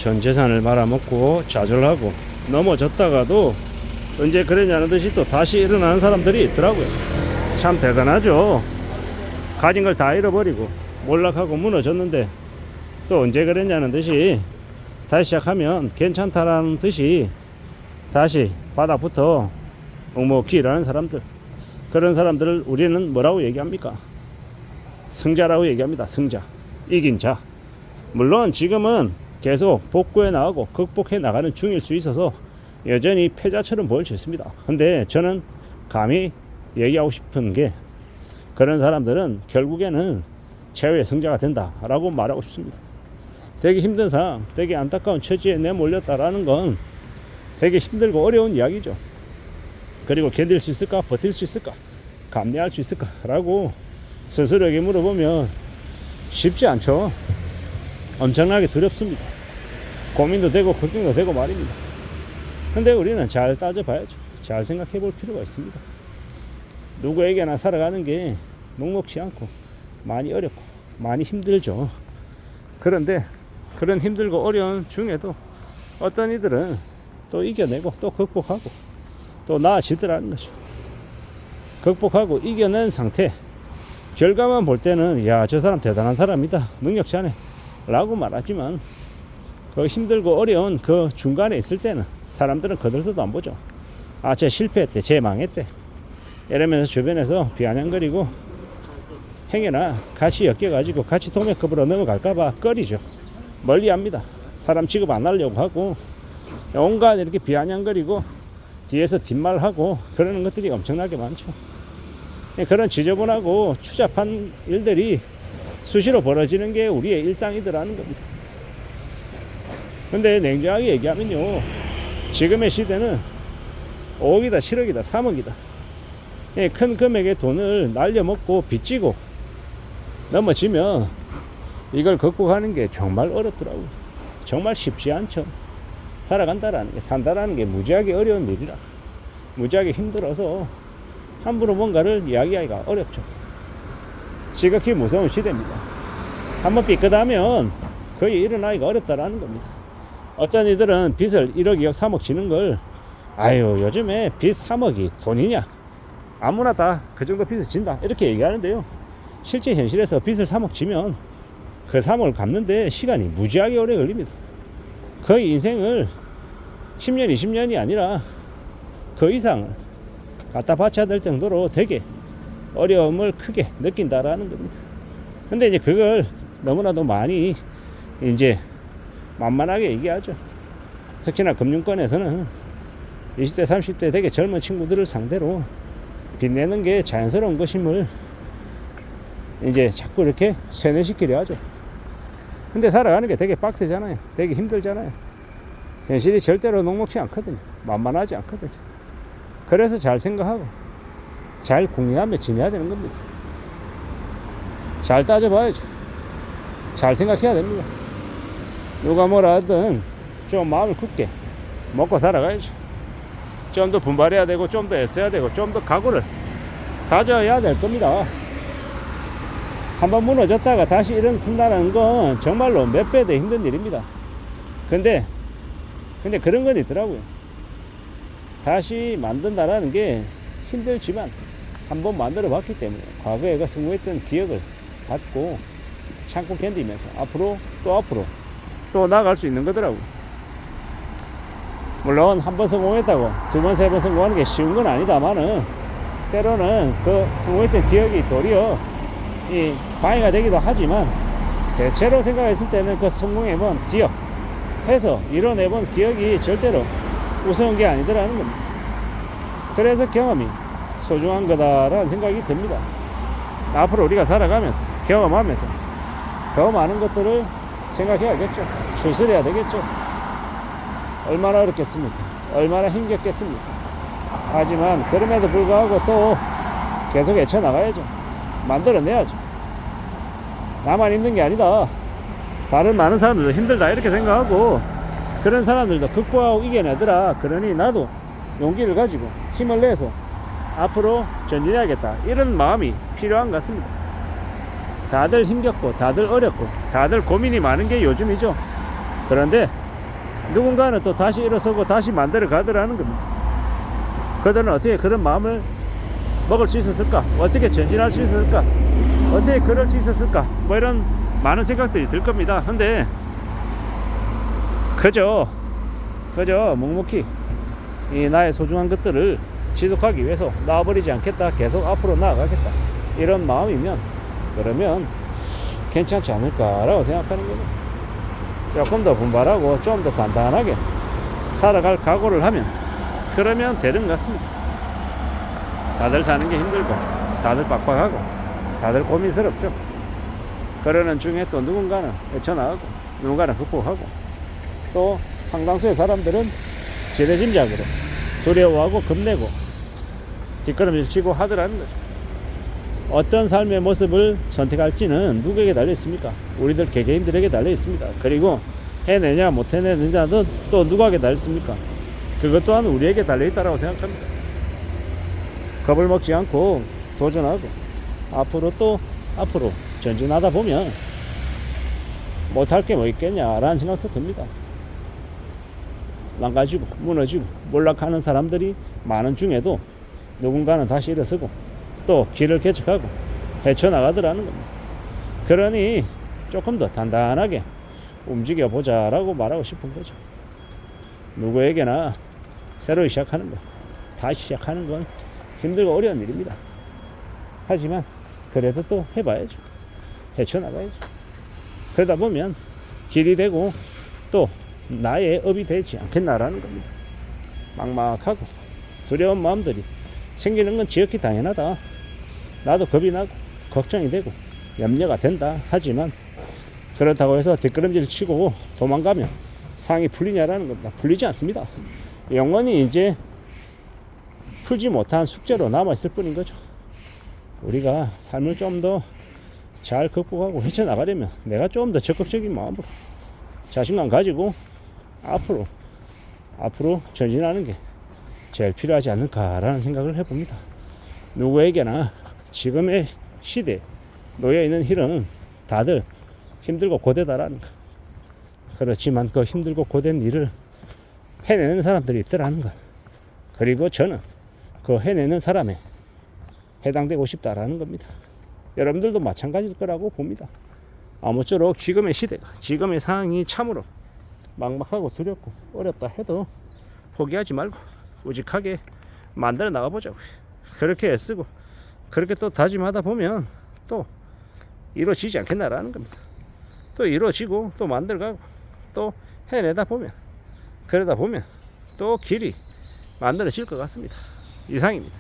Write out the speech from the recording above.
전 재산을 말아먹고 좌절하고 넘어졌다가도 언제 그랬냐는 듯이 또 다시 일어나는 사람들이 있더라고요. 참 대단하죠. 가진 걸 다 잃어버리고 몰락하고 무너졌는데 또 언제 그랬냐는 듯이 다시 시작하면 괜찮다라는 듯이 다시 바닥부터 묵묵히 일하는 사람들, 그런 사람들을 우리는 뭐라고 얘기합니까? 승자라고 얘기합니다. 승자, 이긴 자. 물론 지금은 계속 복구해 나가고 극복해 나가는 중일 수 있어서 여전히 패자처럼 보일 수 있습니다. 근데 저는 감히 얘기하고 싶은 게 그런 사람들은 결국에는 최후의 승자가 된다라고 말하고 싶습니다. 되게 힘든 상황, 되게 안타까운 처지에 내몰렸다라는 건 되게 힘들고 어려운 이야기죠. 그리고 견딜 수 있을까? 버틸 수 있을까? 감내할 수 있을까? 라고 스스로에게 물어보면 쉽지 않죠. 엄청나게 두렵습니다. 고민도 되고 걱정도 되고 말입니다. 근데 우리는 잘 따져봐야죠. 잘 생각해 볼 필요가 있습니다. 누구에게나 살아가는 게 녹록지 않고 많이 어렵고 많이 힘들죠. 그런데 그런 힘들고 어려운 중에도 어떤 이들은 또 이겨내고 또 극복하고 또 나아지더라는 거죠. 극복하고 이겨낸 상태, 결과만 볼 때는 야, 저 사람 대단한 사람이다, 능력자네 라고 말하지만 그 힘들고 어려운 그 중간에 있을 때는 사람들은 거들떠도 안 보죠. 아, 쟤 실패했대, 쟤 망했대 이러면서 주변에서 비아냥거리고 행여나 같이 엮여가지고 같이 동맥급으로 넘어갈까봐 꺼리죠. 멀리합니다. 사람 취급 안 하려고 하고 온갖 이렇게 비아냥거리고 뒤에서 뒷말하고 그러는 것들이 엄청나게 많죠. 그런 지저분하고 추잡한 일들이 수시로 벌어지는 게 우리의 일상이더라는 겁니다. 근데 냉정하게 얘기하면요, 지금의 시대는 5억이다 7억이다 3억이다 큰 금액의 돈을 날려먹고 빚지고 넘어지면 이걸 극복하는 게 정말 어렵더라고요. 정말 쉽지 않죠. 살아간다라는 게, 산다라는 게 무지하게 어려운 일이라, 무지하게 힘들어서 함부로 뭔가를 이야기하기가 어렵죠. 지극히 무서운 시대입니다. 한번 삐끗하면 거의 일어나기가 어렵다라는 겁니다. 어떤 이들은 빚을 1억 2억 3억 지는 걸 아유, 요즘에 빚 3억이 돈이냐, 아무나 다 그 정도 빚을 진다 이렇게 얘기하는데요, 실제 현실에서 빚을 3억 지면 그 3억을 갚는데 시간이 무지하게 오래 걸립니다. 거의 인생을 10년 20년이 아니라 그 이상을 갖다 바쳐야 될 정도로 되게 어려움을 크게 느낀다라는 겁니다. 근데 이제 그걸 너무나도 많이 이제 만만하게 얘기하죠. 특히나 금융권에서는 20대 30대 되게 젊은 친구들을 상대로 빚내는 게 자연스러운 것임을 이제 자꾸 이렇게 세뇌시키려 하죠. 근데 살아가는 게 되게 빡세잖아요. 되게 힘들잖아요. 현실이 절대로 녹록지 않거든요. 만만하지 않거든요. 그래서 잘 생각하고 잘 궁리하며 지내야 되는 겁니다. 잘 따져봐야죠. 잘 생각해야 됩니다. 누가 뭐라 하든 좀 마음을 굳게 먹고 살아가야죠. 좀 더 분발해야 되고 좀 더 애써야 되고 좀 더 각오를 다져야 될 겁니다. 한번 무너졌다가 다시 일어선다는 건 정말로 몇 배 더 힘든 일입니다. 근데 그런 건 있더라고요. 다시 만든다라는 게 힘들지만 한번 만들어 봤기 때문에 과거에 그 성공했던 기억을 갖고 참고 견디면서 앞으로 또 나아갈 수 있는 거더라고요. 물론 한 번 성공했다고 두 번, 세 번 성공하는 게 쉬운 건 아니다마는 때로는 그 성공했던 기억이 도리어 이 방해가 되기도 하지만 대체로 생각했을 때는 그 성공해본 기억, 해서 이뤄내본 기억이 절대로 우스운 게 아니더라는 겁니다. 그래서 경험이 소중한 거다라는 생각이 듭니다. 앞으로 우리가 살아가면서 경험하면서 더 많은 것들을 생각해야겠죠. 추스려야 되겠죠. 얼마나 어렵겠습니까? 얼마나 힘겹겠습니까? 하지만 그럼에도 불구하고 또 계속 헤쳐나가야죠. 만들어내야죠. 나만 힘든 게 아니다. 다른 많은 사람들도 힘들다 이렇게 생각하고 그런 사람들도 극복하고 이겨내더라. 그러니 나도 용기를 가지고 힘을 내서 앞으로 전진해야겠다. 이런 마음이 필요한 것 같습니다. 다들 힘겹고 다들 어렵고 다들 고민이 많은 게 요즘이죠. 그런데 누군가는 또 다시 일어서고 다시 만들어 가더라는 겁니다. 그들은 어떻게 그런 마음을 먹을 수 있었을까? 어떻게 전진할 수 있었을까? 어떻게 그럴 수 있었을까? 뭐 이런 많은 생각들이 들 겁니다. 근데 그저 묵묵히 이 나의 소중한 것들을 지속하기 위해서 놔버리지 않겠다, 계속 앞으로 나아가겠다, 이런 마음이면 그러면 괜찮지 않을까라고 생각하는 거죠. 조금 더 분발하고 좀 더 단단하게 살아갈 각오를 하면 그러면 되는 것 같습니다. 다들 사는 게 힘들고 다들 빡빡하고 다들 고민스럽죠. 그러는 중에 또 누군가는 헤쳐나가고 누군가는 극복하고 또 상당수의 사람들은 지레짐작으로 두려워하고 겁내고 뒷걸음질 치고 하더라는 거죠. 어떤 삶의 모습을 선택할지는 누구에게 달려 있습니까? 우리들 개개인들에게 달려 있습니다. 그리고 해내냐 못 해내느냐는 또 누구에게 달려 있습니까? 그것 또한 우리에게 달려 있다고 생각합니다. 겁을 먹지 않고 도전하고 앞으로 전진하다 보면 못할 게 뭐 있겠냐라는 생각도 듭니다. 망가지고 무너지고 몰락하는 사람들이 많은 중에도 누군가는 다시 일어서고 또 길을 개척하고 헤쳐나가더라는 겁니다. 그러니 조금 더 단단하게 움직여 보자라고 말하고 싶은 거죠. 누구에게나 새로 시작하는 거, 다시 시작하는 건 힘들고 어려운 일입니다. 하지만 그래도 또 해봐야죠. 헤쳐나가야죠. 그러다 보면 길이 되고 또 나의 업이 되지 않겠나라는 겁니다. 막막하고 두려운 마음들이 생기는 건 지극히 당연하다. 나도 겁이 나고 걱정이 되고 염려가 된다. 하지만 그렇다고 해서 뒷걸음질 치고 도망가면 상이 풀리냐라는 겁니다. 풀리지 않습니다. 영원히 이제 풀지 못한 숙제로 남아있을 뿐인 거죠. 우리가 삶을 좀 더 잘 극복하고 헤쳐나가려면 내가 좀 더 적극적인 마음으로 자신감 가지고 앞으로 전진하는 게 제일 필요하지 않을까라는 생각을 해봅니다. 누구에게나 지금의 시대에 놓여있는 일은 다들 힘들고 고되다라는 거. 그렇지만 그 힘들고 고된 일을 해내는 사람들이 있더라는 거. 그리고 저는 그 해내는 사람에 해당되고 싶다라는 겁니다. 여러분들도 마찬가지일 거라고 봅니다. 아무쪼록 지금의 시대가, 지금의 상황이 참으로 막막하고 두렵고 어렵다 해도 포기하지 말고 우직하게 만들어 나가보자고요. 그렇게 애쓰고 그렇게 또 다짐하다 보면 또 이루어지지 않겠나라는 겁니다. 또 이루어지고 또 만들어가고 또 해내다 보면 그러다 보면 또 길이 만들어질 것 같습니다. 이상입니다.